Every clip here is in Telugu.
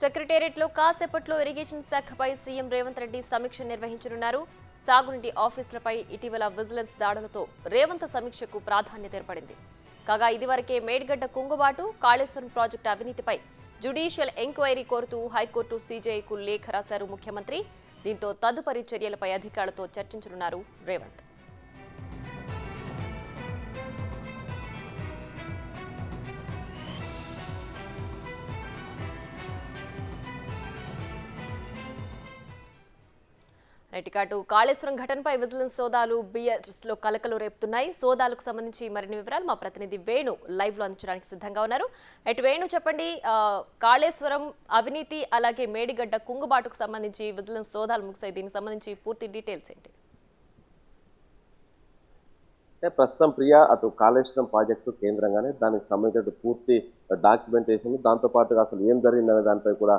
సెక్రటేరియట్లో కాసేపట్లో ఇరిగేషన్ శాఖపై సీఎం రేవంత్ రెడ్డి సమీక్ష నిర్వహించనున్నారు. సాగునీటి ఆఫీసులపై ఇటీవల విజిలెన్స్ దాడులతో రేవంత్ సమీక్షకు ప్రాధాన్యత ఏర్పడింది. కాగా ఇదివరకే మేడిగడ్డ కుంగుబాటు, కాళేశ్వరం ప్రాజెక్టు అవినీతిపై జ్యుడిషియల్ ఎంక్వైరీ కోరుతూ హైకోర్టు సీజేఐకు లేఖ రాశారు ముఖ్యమంత్రి. దీంతో తదుపరి చర్యలపై అధికారులతో చర్చించనున్నారు రేవంత్. రైటికాటు కాళేశ్వరం ఘటనపై విజిలెన్స్ సోదాలు బీఆర్ఎస్ లో కలకలు రేపుతున్నాయి. సోదాలకు సంబంధించి మరిన్ని వివరాలు మా ప్రతినిధి వేణు లైవ్ లో అందించడానికి సిద్ధంగా ఉన్నారు. అటు వేణు చెప్పండి, కాళేశ్వరం అవినీతి అలాగే మేడిగడ్డ కుంగుబాటుకు సంబంధించి విజిలెన్స్ సోదాలు ముగిసాయి. దీనికి సంబంధించి పూర్తి డీటెయిల్స్ ఏంటి? ప్రస్తుతం ప్రియా అటు కాళేశ్వరం ప్రాజెక్టు కేంద్రంగానే దానికి సంబంధించిన పూర్తి డాక్యుమెంటేషన్, దాంతోపాటుగా అసలు ఏం జరిగిందనే దానిపై కూడా,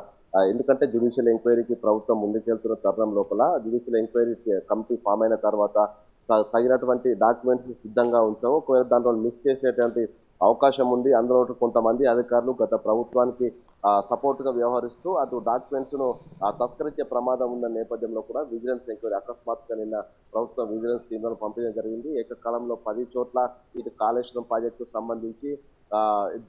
ఎందుకంటే జ్యుడిషియల్ ఎంక్వైరీకి ప్రభుత్వం ముందుకెళ్తున్న తరుణం లోపల జ్యుడిషియల్ ఎంక్వైరీ కమిటీ ఫామ్ అయిన తర్వాత తగినటువంటి డాక్యుమెంట్స్ సిద్ధంగా ఉంచాము. ఒకవేళ దాంట్లో మిస్ చేసేటువంటి అవకాశం ఉంది. అందులో కొంతమంది అధికారులు గత ప్రభుత్వానికి సపోర్ట్ గా వ్యవహరిస్తూ అటు డాక్యుమెంట్స్ ను తస్కరించే ప్రమాదం ఉన్న నేపథ్యంలో కూడా విజిలెన్స్ ఎంక్వైరీ అకస్మాత్తుగా నిన్న ప్రభుత్వం విజిలెన్స్ టీంలను పంపించడం జరిగింది. ఏకకాలంలో 10 చోట్ల ఇటు కాళేశ్వరం ప్రాజెక్టు సంబంధించి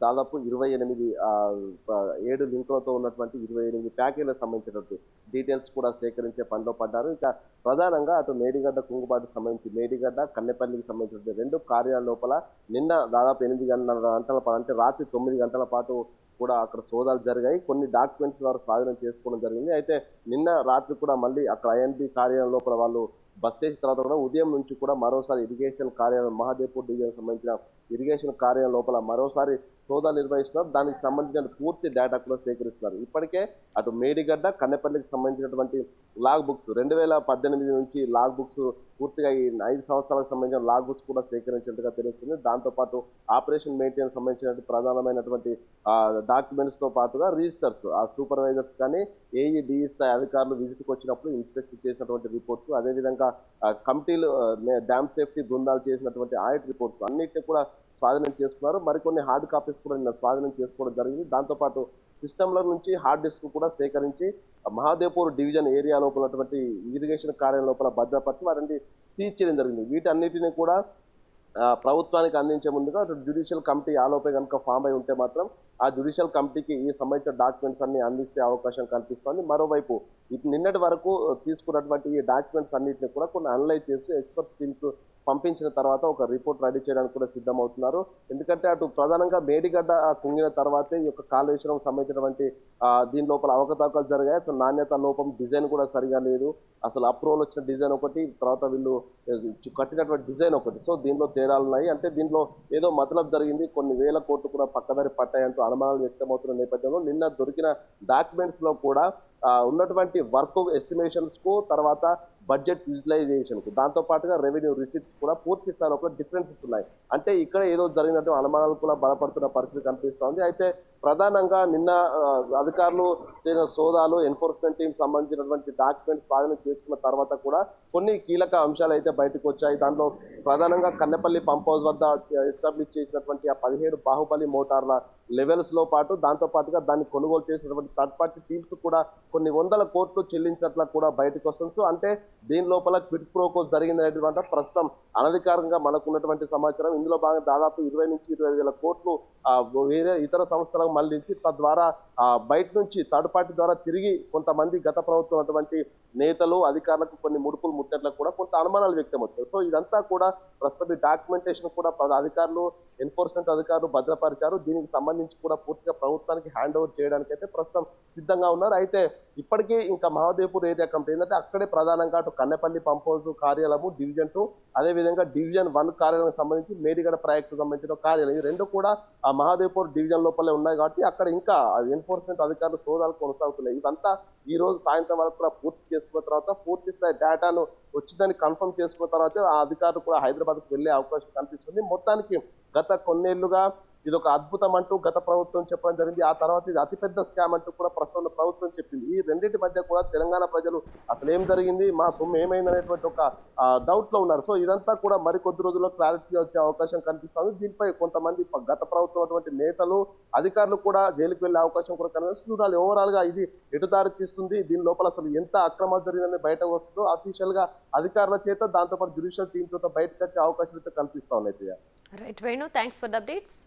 దాదాపు 7 లింకులతో ఉన్నటువంటి 28 ప్యాకేజీలకు సంబంధించినటువంటి డీటెయిల్స్ కూడా సేకరించే పనిలో పడ్డారు. ఇక ప్రధానంగా అటు మేడిగడ్డ కుంగుబాటుకు సంబంధించి మేడిగడ్డ కన్నెపల్లికి సంబంధించిన 2 కార్యాల లోపల నిన్న దాదాపు 8 గంటల అంటే రాత్రి 9 గంటల పాటు కూడా అక్కడ సోదాలు జరిగాయి. కొన్ని డాక్యుమెంట్స్ వారు స్వాధీనం చేసుకోవడం జరిగింది. అయితే నిన్న రాత్రి కూడా మళ్ళీ అక్కడ ఐఎన్బి కార్యాలయం లోపల వాళ్ళు బస్ చేసిన తర్వాత కూడా ఉదయం నుంచి కూడా మరోసారి ఇరిగేషన్ కార్యాలయం మహాదేవ్పూర్ డివిజన్ సంబంధించిన ఇరిగేషన్ కార్యాలయం లోపల మరోసారి సోదాలు నిర్వహిస్తున్నారు. దానికి సంబంధించిన పూర్తి డేటా కూడా సేకరిస్తున్నారు. ఇప్పటికే అటు మేడిగడ్డ కన్నెపల్లికి సంబంధించినటువంటి లాగ్ బుక్స్ 2018 నుంచి లాగ్ బుక్స్ పూర్తిగా ఈ 5 సంవత్సరాలకు సంబంధించిన లాగ్ బుక్స్ కూడా సేకరించినట్టుగా తెలుస్తుంది. దాంతోపాటు ఆపరేషన్ మెయింటెనెన్స్ సంబంధించినటువంటి ప్రధానమైనటువంటి డాక్యుమెంట్స్ తో పాటుగా రిజిస్టర్స్, ఆ సూపర్వైజర్స్ కానీ ఏఈ డిఈ స్థాయి అధికారులు విజిట్కి వచ్చినప్పుడు ఇన్స్పెక్షన్ చేసినటువంటి రిపోర్ట్స్, అదేవిధంగా కమిటీలు డ్యామ్ సేఫ్టీ బృందాలు చేసినటువంటి ఆడిట్ రిపోర్ట్స్ అన్నిటిని కూడా స్వాధీనం చేసుకున్నారు. మరికొన్ని హార్డ్ కాపీస్ కూడా నిన్న స్వాధీనం చేసుకోవడం జరిగింది. దాంతోపాటు సిస్టంల నుంచి హార్డ్ డిస్క్ కూడా సేకరించి మహాదేవ్పూర్ డివిజన్ ఏరియా లోపల ఇరిగేషన్ కార్యాలయం లోపల భద్రపరిచి వారిని సీజ్ చేయడం జరిగింది. వీటన్నిటిని కూడా ప్రభుత్వానికి అందించే ముందుగా జ్యుడిషియల్ కమిటీ ఆలోపే కనుక ఫామ్ అయి ఉంటే మాత్రం ఆ జ్యుడిషియల్ కమిటీకి ఈ సంబంధించిన డాక్యుమెంట్స్ అన్ని అందిస్తే అవకాశం కల్పిస్తోంది. మరోవైపు నిన్నటి వరకు తీసుకున్నటువంటి ఈ డాక్యుమెంట్స్ అన్నింటినీ కూడా కొన్ని అనలైజ్ చేసి ఎక్స్పర్ట్ టీమ్స్ పంపించిన తర్వాత ఒక రిపోర్ట్ రెడీ చేయడానికి కూడా సిద్ధమవుతున్నారు. ఎందుకంటే అటు ప్రధానంగా మేడిగడ్డ కుంగిన తర్వాతే ఈ యొక్క కాళేశ్వరం సంబంధించినటువంటి దీని లోపల అవకతవకలు జరిగాయి. అసలు నాణ్యత లోపం, డిజైన్ కూడా సరిగా లేదు. అసలు అప్రూవల్ వచ్చిన డిజైన్ ఒకటి, తర్వాత వీళ్ళు కట్టినటువంటి డిజైన్ ఒకటి. సో దీనిలో తేడాలు ఉన్నాయి. అంటే దీనిలో ఏదో మతలబ్ జరిగింది, కొన్ని వేల కోట్లు కూడా పక్కదారి పట్టాయంటూ అనుమానాలు వ్యక్తమవుతున్న నేపథ్యంలో నిన్న దొరికిన డాక్యుమెంట్స్ లో కూడా ఉన్నటువంటి వర్క్ ఎస్టిమేషన్స్ కు, తర్వాత బడ్జెట్ యూటిలైజేషన్ కు, దాంతో పాటుగా రెవెన్యూ రిసిప్ట్స్ కూడా పూర్తి స్థాయిలో కూడా డిఫరెన్సెస్ ఉన్నాయి. అంటే ఇక్కడ ఏదో జరిగినట్టు అనుమానాలు కూడా బలపడుతున్న పరిస్థితి కనిపిస్తోంది. అయితే ప్రధానంగా నిన్న అధికారులు చేసిన సోదాలు, ఎన్ఫోర్స్మెంట్ టీం సంబంధించినటువంటి డాక్యుమెంట్స్ స్వాధీనం చేసుకున్న తర్వాత కూడా కొన్ని కీలక అంశాలు అయితే బయటకు వచ్చాయి. దాంట్లో ప్రధానంగా కన్నెపల్లి పంప్ హౌస్ వద్ద ఎస్టాబ్లిష్ చేసినటువంటి ఆ 17 బాహుబలి మోటార్ల లెవెల్స్ లో పాటు దాంతో పాటుగా దాన్ని కొనుగోలు చేసినటువంటి థర్డ్ పార్టీ టీమ్స్ కూడా కొన్ని 100 కోట్లు చెల్లించినట్లు కూడా బయటకు వస్తుంది. సో అంటే దీని లోపల క్విడ్ ప్రోకో జరిగిందనేటువంటి ప్రస్తుతం అనధికారికంగా మనకు ఉన్నటువంటి సమాచారం. ఇందులో భాగంగా దాదాపు 20 నుంచి 25 వేల కోట్లు వేరే ఇతర సంస్థలకు మళ్లించి తద్వారా బయట నుంచి థర్డ్ పార్టీ ద్వారా తిరిగి కొంతమంది గత ప్రభుత్వం ఉన్నటువంటి నేతలు, అధికారులకు కొన్ని ముడుపులు ముట్టేట్లకు కూడా కొంత అనుమానాలు వ్యక్తమవుతాయి. సో ఇదంతా కూడా ప్రస్తుతం డాక్యుమెంటేషన్ కూడా అధికారులు, ఎన్ఫోర్స్మెంట్ అధికారులు భద్రపరిచారు. దీనికి సంబంధించి కూడా పూర్తిగా ప్రభుత్వానికి హ్యాండ్ ఓవర్ చేయడానికి అయితే ప్రస్తుతం సిద్ధంగా ఉన్నారు. అయితే ఇప్పటికీ ఇంకా మహాదేవ్పూర్ ఏరియా కమిటీ ఏంటంటే అక్కడే ప్రధానంగా అటు కన్నెపల్లి పంప్ హౌస్ కార్యాలయము డివిజన్ 2, అదేవిధంగా డివిజన్ 1 కార్యాలయానికి సంబంధించి మేడిగడ ప్రాజెక్టు సంబంధించిన కార్యాలయం, ఈ రెండు కూడా ఆ మహాదేవ్పూర్ డివిజన్ లోపలే ఉన్నాయి. కాబట్టి అక్కడ ఇంకా ఎన్ఫోర్స్మెంట్ అధికారులు సోదాలు కొనసాగుతున్నాయి. ఇదంతా ఈ రోజు సాయంత్రం వరకు కూడా పూర్తి చేసుకున్న తర్వాత పూర్తి స్థాయి డేటాను వచ్చిందని కన్ఫర్మ్ చేసుకున్న తర్వాత ఆ అధికారులు కూడా హైదరాబాద్కు వెళ్లే అవకాశం కనిపిస్తుంది. మొత్తానికి గత కొన్నేళ్లుగా ఇది ఒక అద్భుతం అంటూ గత ప్రభుత్వం చెప్పడం జరిగింది. ఆ తర్వాత ఇది అతిపెద్ద స్కామ్ అంటూ కూడా ప్రస్తుతం ప్రభుత్వం చెప్పింది. ఈ రెండింటి మధ్య కూడా తెలంగాణ ప్రజలు అసలు ఏం జరిగింది, మా సొమ్ము ఏమైంది అనేటువంటి ఒక డౌట్ లో ఉన్నారు. సో ఇదంతా కూడా మరికొద్ది రోజుల్లో క్లారిటీ వచ్చే అవకాశం కనిపిస్తుంది. దీనిపై కొంతమంది గత ప్రభుత్వం అటువంటి నేతలు అధికారులు కూడా జైలుకు వెళ్లే అవకాశం కూడా కనిపిస్తుంది. చూడాలి ఓవరాల్ గా ఇది ఎటు దారి తీస్తుంది, దీని లోపల అసలు ఎంత అక్రమాలు జరిగిందని బయటకు వస్తుందో అఫీషియల్ గా అధికారుల చేత దాంతోపాటు జ్యుడిషియల్ టీమ్ తో బయటకు వచ్చే అవకాశాలు అయితే కల్పిస్తా ఉన్నాయి. Right Venu, thanks for the updates.